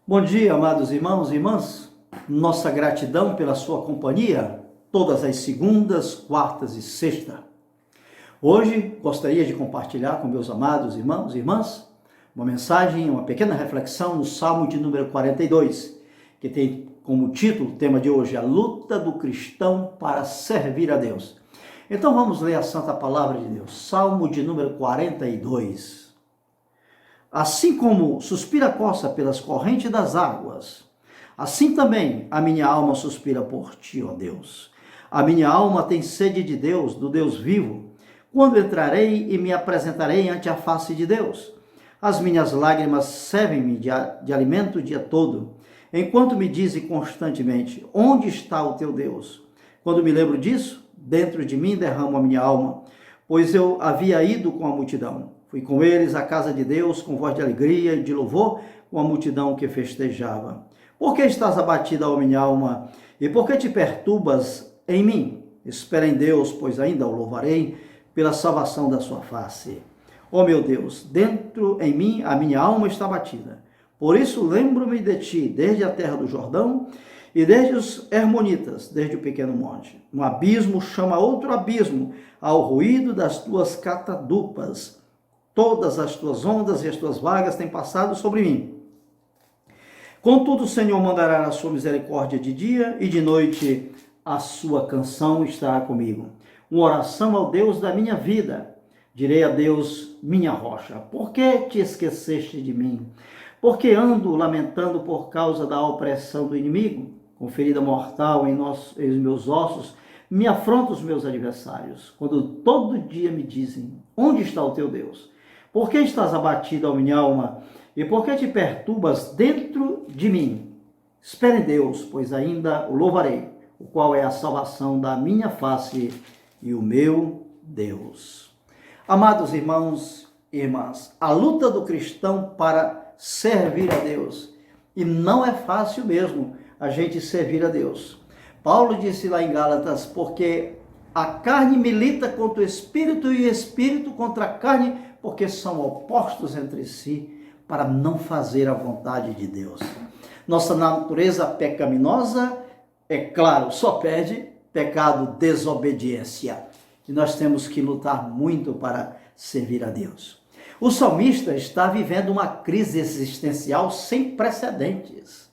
Bom dia, amados irmãos e irmãs. Nossa gratidão pela sua companhia, todas as segundas, quartas e sexta. Hoje, gostaria de compartilhar com meus amados irmãos e irmãs uma mensagem, uma pequena reflexão no Salmo de número 42, que tem como título, o tema de hoje, a luta do cristão para servir a Deus. Então vamos ler a Santa Palavra de Deus, Salmo de número 42. Assim como suspira a costa pelas correntes das águas, assim também a minha alma suspira por ti, ó Deus. A minha alma tem sede de Deus, do Deus vivo. Quando entrarei e me apresentarei ante a face de Deus? As minhas lágrimas servem-me de alimento o dia todo, enquanto me dizem constantemente, onde está o teu Deus? Quando me lembro disso, dentro de mim derramo a minha alma, pois eu havia ido com a multidão. Fui com eles à casa de Deus, com voz de alegria e de louvor, com a multidão que festejava. Por que estás abatida, ó minha alma? E por que te perturbas em mim? Espera em Deus, pois ainda o louvarei pela salvação da sua face. Ó meu Deus, dentro em mim a minha alma está abatida. Por isso lembro-me de ti, desde a terra do Jordão, e desde os Hermonitas, desde o pequeno monte. Um abismo chama outro abismo, ao ruído das tuas catadupas. Todas as tuas ondas e as tuas vagas têm passado sobre mim. Contudo, o Senhor mandará a sua misericórdia de dia e de noite a sua canção estará comigo. Uma oração ao Deus da minha vida. Direi a Deus, minha rocha, por que te esqueceste de mim? Porque ando lamentando por causa da opressão do inimigo? Com ferida mortal em meus ossos, me afrontam os meus adversários. Quando todo dia me dizem, onde está o teu Deus? Por que estás abatida, ó minha alma? E por que te perturbas dentro de mim? Espere em Deus, pois ainda o louvarei, o qual é a salvação da minha face e o meu Deus. Amados irmãos e irmãs, a luta do cristão para servir a Deus. E não é fácil mesmo a gente servir a Deus. Paulo disse lá em Gálatas, porque a carne milita contra o espírito e o espírito contra a carne, porque são opostos entre si, para não fazer a vontade de Deus. Nossa natureza pecaminosa, é claro, só pede pecado, desobediência. E nós temos que lutar muito para servir a Deus. O salmista está vivendo uma crise existencial sem precedentes.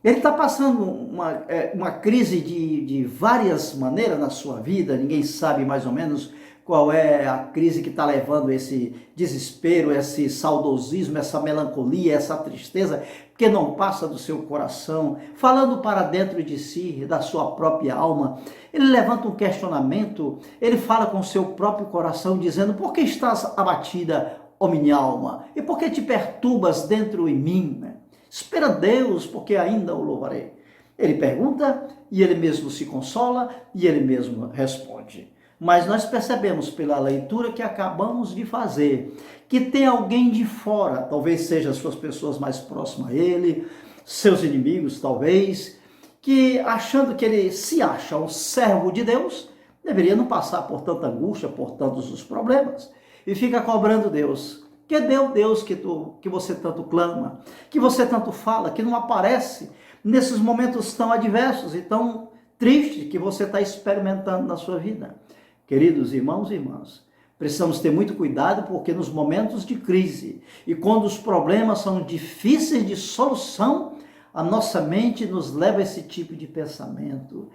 Ele está passando uma crise de várias maneiras na sua vida, ninguém sabe mais ou menos qual é a crise que está levando esse desespero, esse saudosismo, essa melancolia, essa tristeza, que não passa do seu coração, falando para dentro de si, da sua própria alma. Ele levanta um questionamento, ele fala com o seu próprio coração, dizendo, por que estás abatida, ó minha alma? E por que te perturbas dentro em mim? Espera Deus, porque ainda o louvarei. Ele pergunta, e ele mesmo se consola, e ele mesmo responde. Mas nós percebemos pela leitura que acabamos de fazer, que tem alguém de fora, talvez seja as suas pessoas mais próximas a ele, seus inimigos talvez, que achando que ele se acha um servo de Deus, deveria não passar por tanta angústia, por tantos os problemas, e fica cobrando Deus. Cadê o Deus que você tanto clama, que você tanto fala, que não aparece nesses momentos tão adversos e tão tristes que você está experimentando na sua vida? Queridos irmãos e irmãs, precisamos ter muito cuidado porque nos momentos de crise e quando os problemas são difíceis de solução, a nossa mente nos leva a esse tipo de pensamento.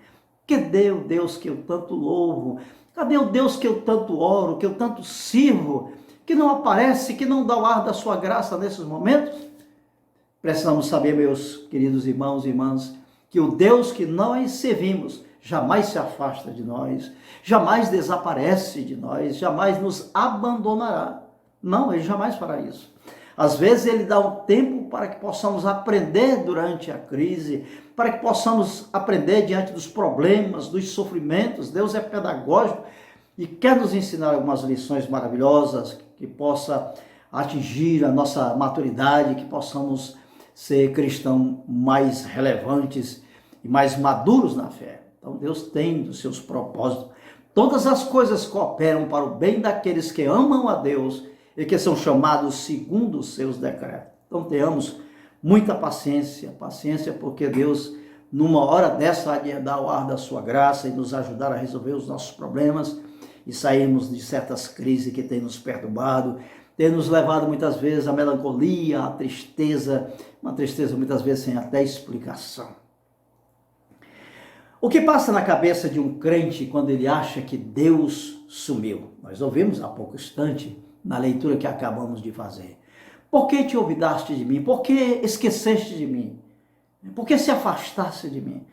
Cadê o Deus que eu tanto louvo? Cadê o Deus que eu tanto oro, que eu tanto sirvo, que não aparece, que não dá o ar da sua graça nesses momentos? Precisamos saber, meus queridos irmãos e irmãs, que o Deus que nós servimos jamais se afasta de nós, jamais desaparece de nós, jamais nos abandonará. Não, ele jamais fará isso. Às vezes ele dá um tempo para que possamos aprender durante a crise, para que possamos aprender diante dos problemas, dos sofrimentos. Deus é pedagógico e quer nos ensinar algumas lições maravilhosas que possa atingir a nossa maturidade, que possamos ser cristãos mais relevantes e mais maduros na fé. Então Deus tem os seus propósitos. Todas as coisas cooperam para o bem daqueles que amam a Deus e que são chamados segundo os seus decretos. Então tenhamos Muita paciência, paciência, porque Deus, numa hora dessa, há de dar o ar da sua graça e nos ajudar a resolver os nossos problemas e sairmos de certas crises que têm nos perturbado, têm nos levado muitas vezes à melancolia, à tristeza, uma tristeza muitas vezes sem até explicação. O que passa na cabeça de um crente quando ele acha que Deus sumiu? Nós ouvimos há pouco instante na leitura que acabamos de fazer. Por que te olvidaste de mim? Por que esqueceste de mim? Por que se afastaste de mim?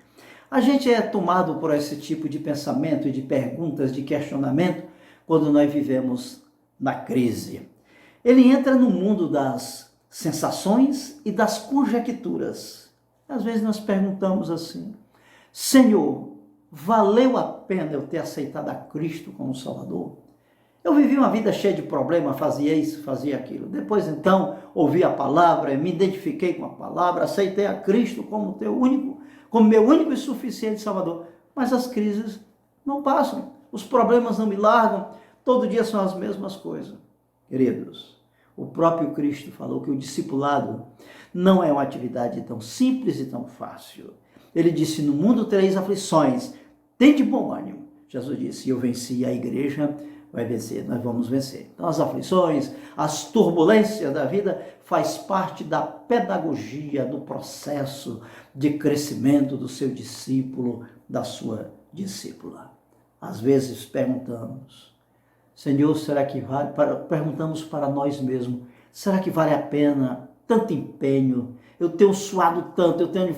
A gente é tomado por esse tipo de pensamento, de perguntas, de questionamento, quando nós vivemos na crise. Ele entra no mundo das sensações e das conjecturas. Às vezes nós perguntamos assim: Senhor, valeu a pena eu ter aceitado a Cristo como Salvador? Eu vivi uma vida cheia de problemas, fazia isso, fazia aquilo. Depois então, ouvi a palavra, me identifiquei com a palavra, aceitei a Cristo como meu único e suficiente Salvador. Mas as crises não passam, os problemas não me largam, todo dia são as mesmas coisas. Queridos, o próprio Cristo falou que o discipulado não é uma atividade tão simples e tão fácil. Ele disse: no mundo tereis aflições, tende bom ânimo. Jesus disse: eu venci, a igreja vai vencer, nós vamos vencer. Então as aflições, as turbulências da vida faz parte da pedagogia, do processo de crescimento do seu discípulo, da sua discípula. Às vezes perguntamos: Senhor, será que vale? Perguntamos para nós mesmos: será que vale a pena tanto empenho? Eu tenho suado tanto, eu tenho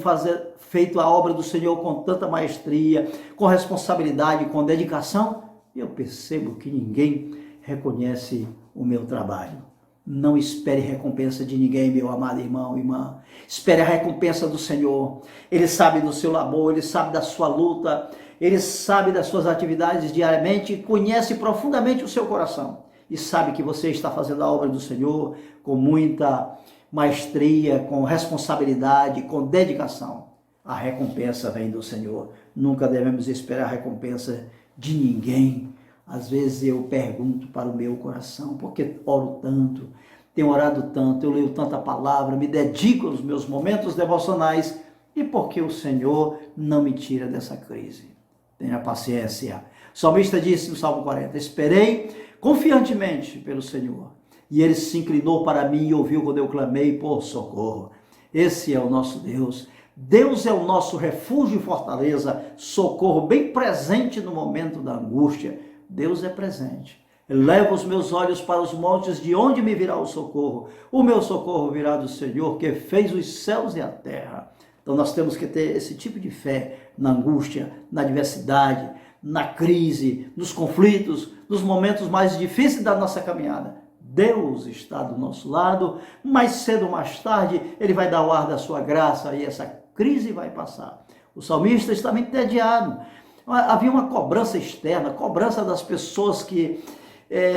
feito a obra do Senhor com tanta maestria, com responsabilidade, com dedicação. Eu percebo que ninguém reconhece o meu trabalho. Não espere recompensa de ninguém, meu amado irmão e irmã. Espere a recompensa do Senhor. Ele sabe do seu labor, Ele sabe da sua luta, Ele sabe das suas atividades diariamente, conhece profundamente o seu coração e sabe que você está fazendo a obra do Senhor com muita maestria, com responsabilidade, com dedicação. A recompensa vem do Senhor. Nunca devemos esperar a recompensa de ninguém. Às vezes eu pergunto para o meu coração: por que oro tanto, tenho orado tanto, eu leio tanta palavra, me dedico aos meus momentos devocionais, e por que o Senhor não me tira dessa crise? Tenha paciência. O salmista disse no Salmo 40, esperei confiantemente pelo Senhor, e Ele se inclinou para mim e ouviu quando eu clamei por socorro. Esse é o nosso Deus. Deus é o nosso refúgio e fortaleza, socorro bem presente no momento da angústia. Deus é presente. Eleva os meus olhos para os montes, de onde me virá o socorro? O meu socorro virá do Senhor, que fez os céus e a terra. Então nós temos que ter esse tipo de fé na angústia, na adversidade, na crise, nos conflitos, nos momentos mais difíceis da nossa caminhada. Deus está do nosso lado, mais cedo ou mais tarde Ele vai dar o ar da sua graça e essa crise vai passar. O salmista estava entediado. Havia uma cobrança externa, cobrança das pessoas que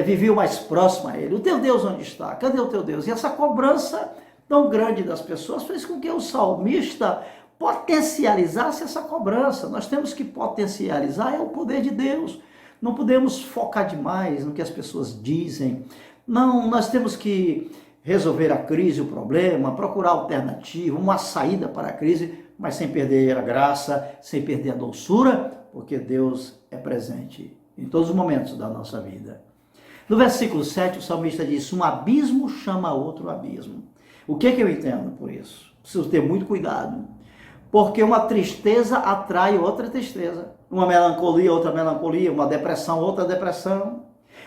viviam mais próximo a ele. O teu Deus onde está? Cadê o teu Deus? E essa cobrança tão grande das pessoas fez com que o salmista potencializasse essa cobrança. Nós temos que potencializar o poder de Deus. Não podemos focar demais no que as pessoas dizem. Não, nós temos que resolver a crise, o problema, procurar alternativa, uma saída para a crise, mas sem perder a graça, sem perder a doçura, porque Deus é presente em todos os momentos da nossa vida. No versículo 7, o salmista diz: um abismo chama outro abismo. O que eu entendo por isso? Preciso ter muito cuidado, porque uma tristeza atrai outra tristeza, uma melancolia, outra melancolia, uma depressão, outra depressão.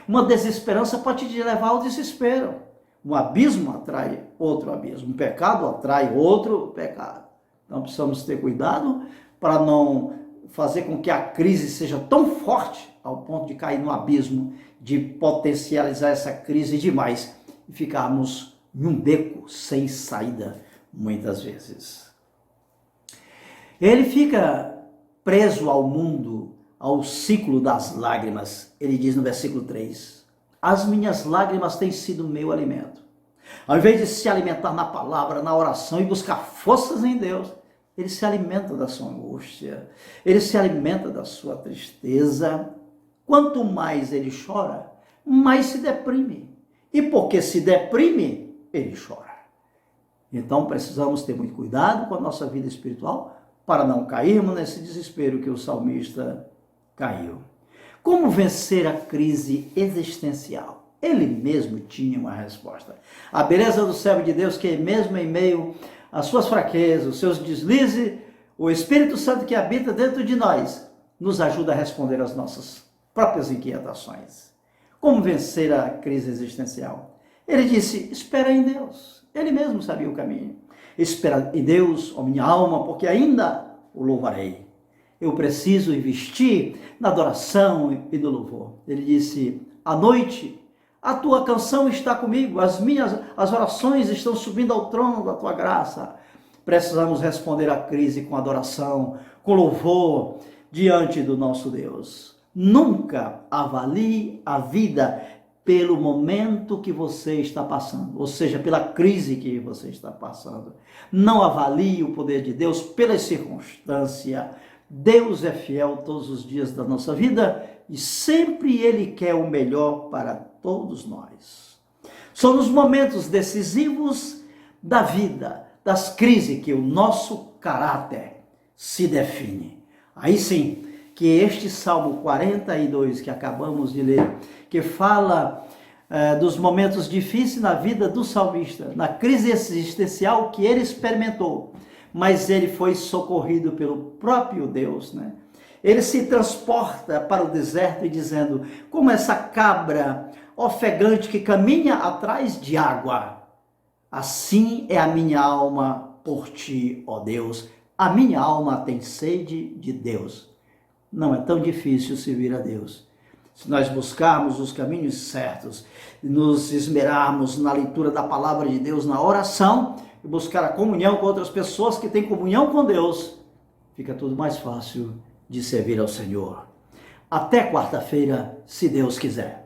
Uma desesperança pode te levar ao desespero. Um abismo atrai outro abismo. Um pecado atrai outro pecado. Então precisamos ter cuidado para não fazer com que a crise seja tão forte ao ponto de cair no abismo, de potencializar essa crise demais e ficarmos em um beco sem saída muitas vezes. Ele fica preso ao mundo, ao ciclo das lágrimas. Ele diz no versículo 3, as minhas lágrimas têm sido meu alimento. Ao invés de se alimentar na palavra, na oração e buscar forças em Deus, ele se alimenta da sua angústia, ele se alimenta da sua tristeza. Quanto mais ele chora, mais se deprime. E porque se deprime, ele chora. Então precisamos ter muito cuidado com a nossa vida espiritual para não cairmos nesse desespero que o salmista caiu. Como vencer a crise existencial? Ele mesmo tinha uma resposta. A beleza do servo de Deus, que mesmo em meio às suas fraquezas, os seus deslizes, o Espírito Santo que habita dentro de nós, nos ajuda a responder às nossas próprias inquietações. Como vencer a crise existencial? Ele disse, espera em Deus. Ele mesmo sabia o caminho. Espera em Deus, ó minha alma, porque ainda o louvarei. Eu preciso investir na adoração e no louvor. Ele disse, à noite, a tua canção está comigo, as orações estão subindo ao trono da tua graça. Precisamos responder à crise com adoração, com louvor, diante do nosso Deus. Nunca avalie a vida pelo momento que você está passando, ou seja, pela crise que você está passando. Não avalie o poder de Deus pelas circunstâncias. Deus é fiel todos os dias da nossa vida e sempre Ele quer o melhor para todos nós. São nos momentos decisivos da vida, das crises, que o nosso caráter se define. Aí sim, que este Salmo 42 que acabamos de ler, que fala dos momentos difíceis na vida do salmista, na crise existencial que ele experimentou, mas ele foi socorrido pelo próprio Deus, né? Ele se transporta para o deserto e dizendo, como essa cabra ofegante que caminha atrás de água, assim é a minha alma por ti, ó Deus. A minha alma tem sede de Deus. Não é tão difícil servir a Deus. Se nós buscarmos os caminhos certos, nos esmerarmos na leitura da palavra de Deus, na oração, e buscar a comunhão com outras pessoas que têm comunhão com Deus, fica tudo mais fácil de servir ao Senhor. Até quarta-feira, se Deus quiser.